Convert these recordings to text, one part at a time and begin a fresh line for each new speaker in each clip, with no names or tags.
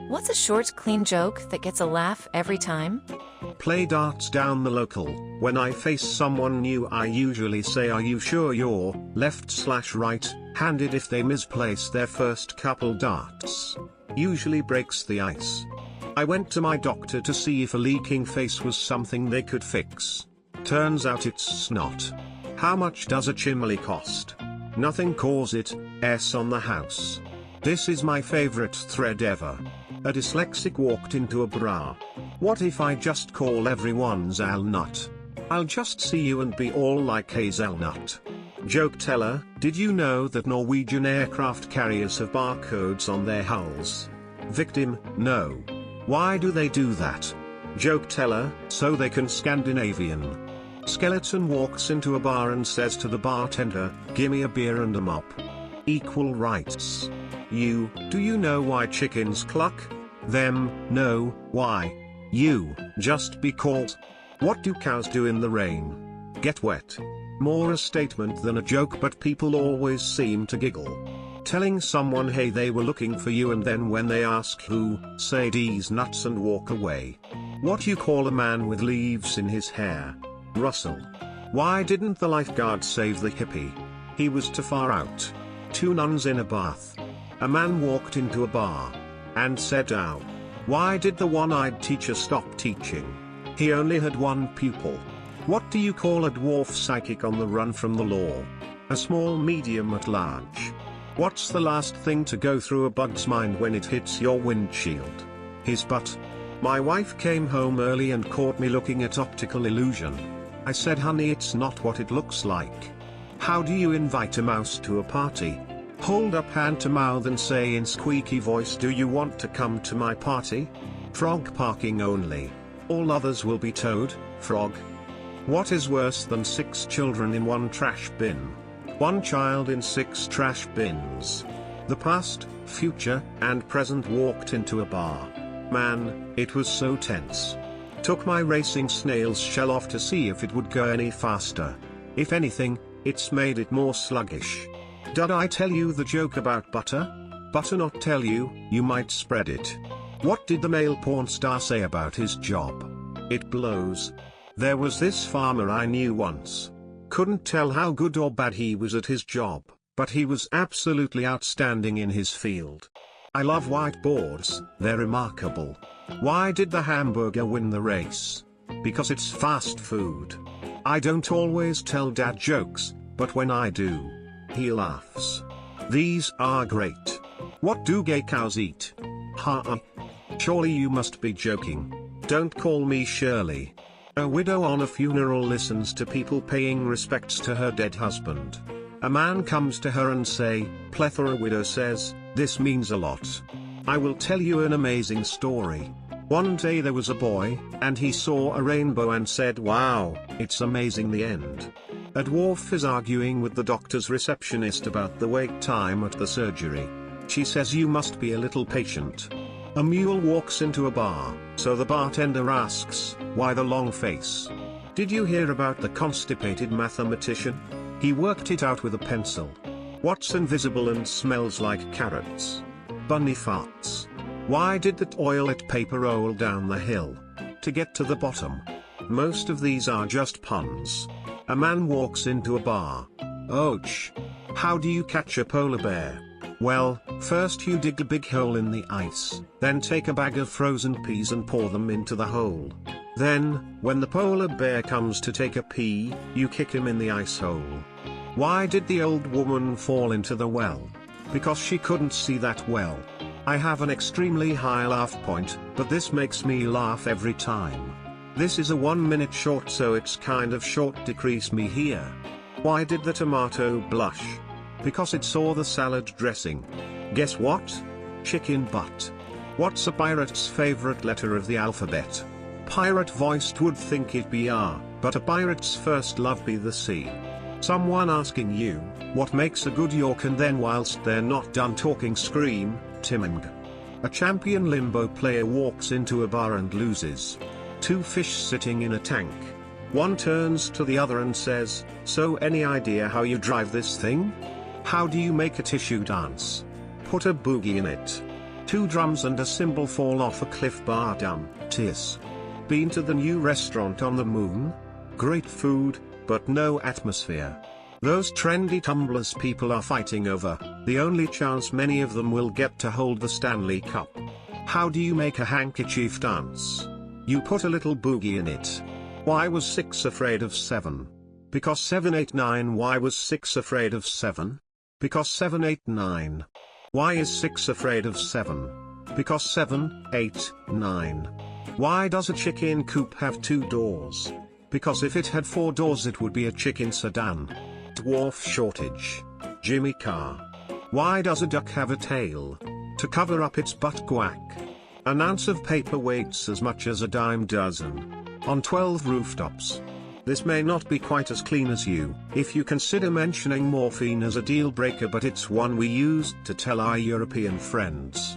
What's a short, clean joke that gets a laugh every time?
Play darts down the local. When I face someone new, I usually say, "Are you sure you're left/right-handed?" if they misplace their first couple darts. Usually breaks the ice. I went to my doctor to see if a leaking face was something they could fix. Turns out it's snot. How much does a chimney cost? Nothing, cause it S on the house. This is my favorite thread ever. A dyslexic walked into a bar. What if I just call everyone Zalnut? I'll just see you and be all like hazelnut. Joke teller, did you know that Norwegian aircraft carriers have barcodes on their hulls? Victim, no. Why do they do that? Joke teller, so they can Scandinavian. Skeleton walks into a bar and says to the bartender, "Gimme a beer and a mop." Equal rights. Do you know why chickens cluck? Them, no, why? You, just because. What do cows do in the rain? Get wet. More a statement than a joke, but people always seem to giggle. Telling someone hey they were looking for you, and then when they ask who, say D's nuts and walk away. What you call a man with leaves in his hair? Russell. Why didn't the lifeguard save the hippie? He was too far out. Two nuns in a bath. A man walked into a bar and said, "Ow." Why did the one-eyed teacher stop teaching? He only had one pupil. What do you call a dwarf psychic on the run from the law? A small medium at large. What's the last thing to go through a bug's mind when it hits your windshield? His butt. My wife came home early and caught me looking at optical illusion. I said, "Honey, it's not what it looks like." How do you invite a mouse to a party? Hold up hand to mouth and say in squeaky voice, "Do you want to come to my party?" Frog parking only. All others will be towed, frog. What is worse than 6 children in one trash bin? 1 child in 6 trash bins. The past, future, and present walked into a bar. Man, it was so tense. Took my racing snail's shell off to see if it would go any faster. If anything, it's made it more sluggish. Did I tell you the joke about butter? Butter not tell you, you might spread it. What did the male porn star say about his job? It blows. There was this farmer I knew once. Couldn't tell how good or bad he was at his job, but he was absolutely outstanding in his field. I love whiteboards, they're remarkable. Why did the hamburger win the race? Because it's fast food. I don't always tell dad jokes, but when I do, he laughs. These are great. What do gay cows eat? Surely you must be joking. Don't call me Shirley. A widow on a funeral listens to people paying respects to her dead husband. A man comes to her and say, plethora. Widow says, "This means a lot. I will tell you an amazing story. One day there was a boy, and he saw a rainbow and said, 'Wow, it's amazing.' The end." A dwarf is arguing with the doctor's receptionist about the wait time at the surgery. She says, "You must be a little patient." A mule walks into a bar, so the bartender asks, "Why the long face?" Did you hear about the constipated mathematician? He worked it out with a pencil. What's invisible and smells like carrots? Bunny farts. Why did the toilet paper roll down the hill? To get to the bottom. Most of these are just puns. A man walks into a bar. Ouch. How do you catch a polar bear? Well, first you dig a big hole in the ice, then take a bag of frozen peas and pour them into the hole. Then, when the polar bear comes to take a pee, you kick him in the ice hole. Why did the old woman fall into the well? Because she couldn't see that well. I have an extremely high laugh point, but this makes me laugh every time. This is a 1-minute short, so it's kind of short. Decrease me here. Why did the tomato blush? Because it saw the salad dressing. Guess what? Chicken butt. What's a pirate's favorite letter of the alphabet? Pirate voiced would think it be R, but a pirate's first love be the C. Someone asking you, what makes a good York, and then whilst they're not done talking scream, Timing. A champion limbo player walks into a bar and loses. 2 fish sitting in a tank. One turns to the other and says, "So any idea how you drive this thing? How do you make a tissue dance? Put a boogie in it." 2 drums and a cymbal fall off a cliff bar down, tis. Been to the new restaurant on the moon? Great food, but no atmosphere. Those trendy tumblers people are fighting over, the only chance many of them will get to hold the Stanley Cup. How do you make a handkerchief dance? You put a little boogie in it. Why was 6 afraid of 7? Because 7 8 9. Why was 6 afraid of 7? Because 7 8 9. Why is 6 afraid of 7? Because 7 8 9. Why does a chicken coop have 2 doors? Because if it had 4 doors it would be a chicken sedan. Dwarf shortage. Jimmy Carr. Why does a duck have a tail? To cover up its butt quack. An ounce of paper weighs as much as a dime dozen. On 12 rooftops. This may not be quite as clean as you, if you consider mentioning morphine as a deal breaker, but it's one we used to tell our European friends.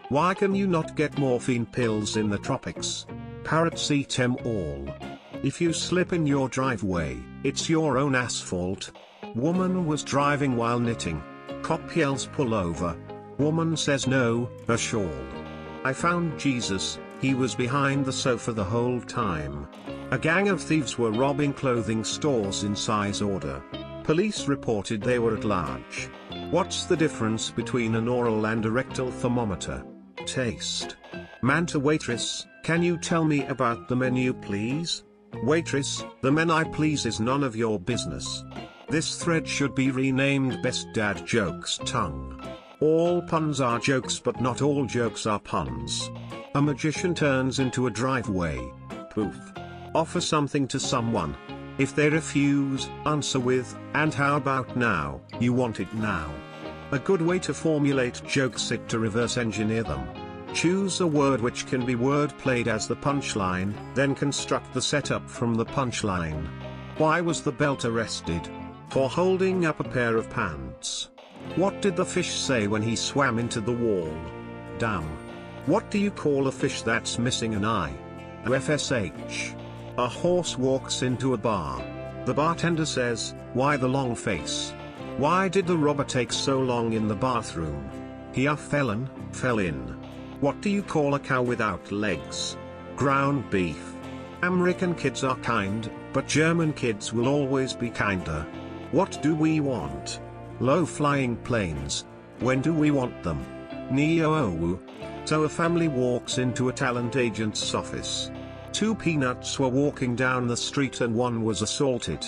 Why can you not get morphine pills in the tropics? Parrots eat them all. If you slip in your driveway, it's your own asphalt. Woman was driving while knitting. Cop yells pull over. Woman says no, a shawl. I found Jesus, he was behind the sofa the whole time. A gang of thieves were robbing clothing stores in size order. Police reported they were at large. What's the difference between an oral and a rectal thermometer? Taste. Man to waitress, can you tell me about the menu please? Waitress, the men I please is none of your business. This thread should be renamed Best Dad Jokes Tongue. All puns are jokes but not all jokes are puns. A magician turns into a driveway. Poof. Offer something to someone. If they refuse, answer with, and how about now, you want it now. A good way to formulate jokes is to reverse engineer them. Choose a word which can be word played as the punchline, then construct the setup from the punchline. Why was the belt arrested? For holding up a pair of pants. What did the fish say when he swam into the wall? Damn. What do you call a fish that's missing an eye? FSH. A horse walks into a bar. The bartender says, "Why the long face? Why did the robber take so long in the bathroom?" He a felon, fell in. What do you call a cow without legs? Ground beef. American kids are kind, but German kids will always be kinder. What do we want? Low-flying planes. When do we want them? Neo. So a family walks into a talent agent's office. 2 peanuts were walking down the street and one was assaulted.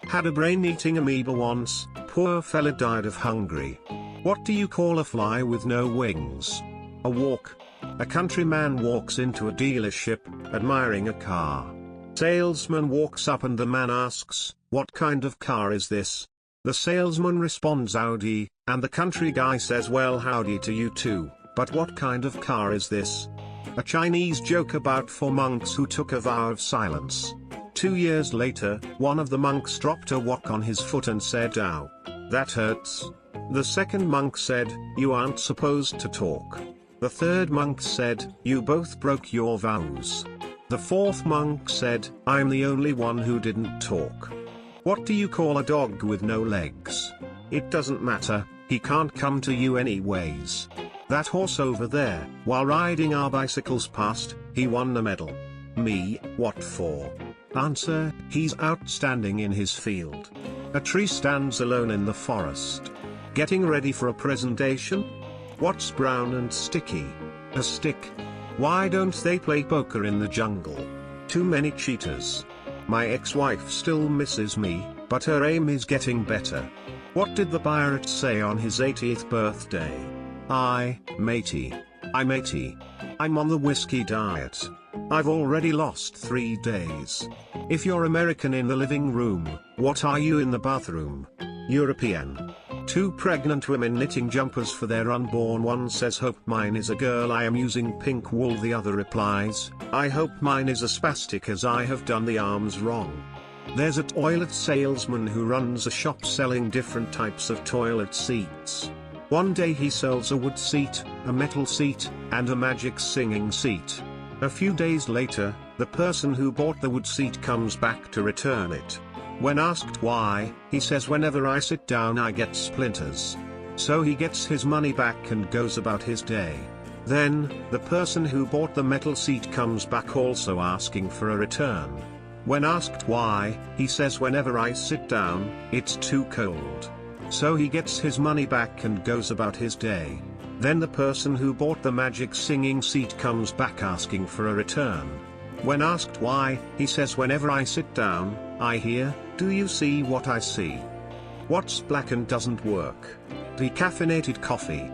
Had a brain-eating amoeba once, poor fella died of hunger. What do you call a fly with no wings? A walk. A countryman walks into a dealership, admiring a car. Salesman walks up and the man asks, "What kind of car is this?" The salesman responds, "Audi," and the country guy says, "Well, howdy to you too, but what kind of car is this?" A Chinese joke about 4 monks who took a vow of silence. 2 years later, one of the monks dropped a wok on his foot and said, "Ow. That hurts." The second monk said, "You aren't supposed to talk." The third monk said, "You both broke your vows." The fourth monk said, "I'm the only one who didn't talk." What do you call a dog with no legs? It doesn't matter, he can't come to you anyways. That horse over there, while riding our bicycles past, he won the medal. Me, what for? Answer, he's outstanding in his field. A tree stands alone in the forest. Getting ready for a presentation? What's brown and sticky? A stick. Why don't they play poker in the jungle? Too many cheaters. My ex-wife still misses me, but her aim is getting better. What did the pirate say on his 80th birthday? Matey. I'm on the whiskey diet. I've already lost 3 days. If you're American in the living room, what are you in the bathroom? European. 2 pregnant women knitting jumpers for their unborn. One says, "Hope mine is a girl, I am using pink wool." The other replies, "I hope mine is a spastic as I have done the arms wrong." There's a toilet salesman who runs a shop selling different types of toilet seats. One day he sells a wood seat, a metal seat, and a magic singing seat. A few days later, the person who bought the wood seat comes back to return it. When asked why, he says, "Whenever I sit down I get splinters." So he gets his money back and goes about his day. Then, the person who bought the metal seat comes back also asking for a return. When asked why, he says whenever I sit down, it's too cold. So he gets his money back and goes about his day. Then the person who bought the magic singing seat comes back asking for a return. When asked why, he says whenever I sit down, I hear, "Do you see what I see? What's black and doesn't work? Decaffeinated coffee."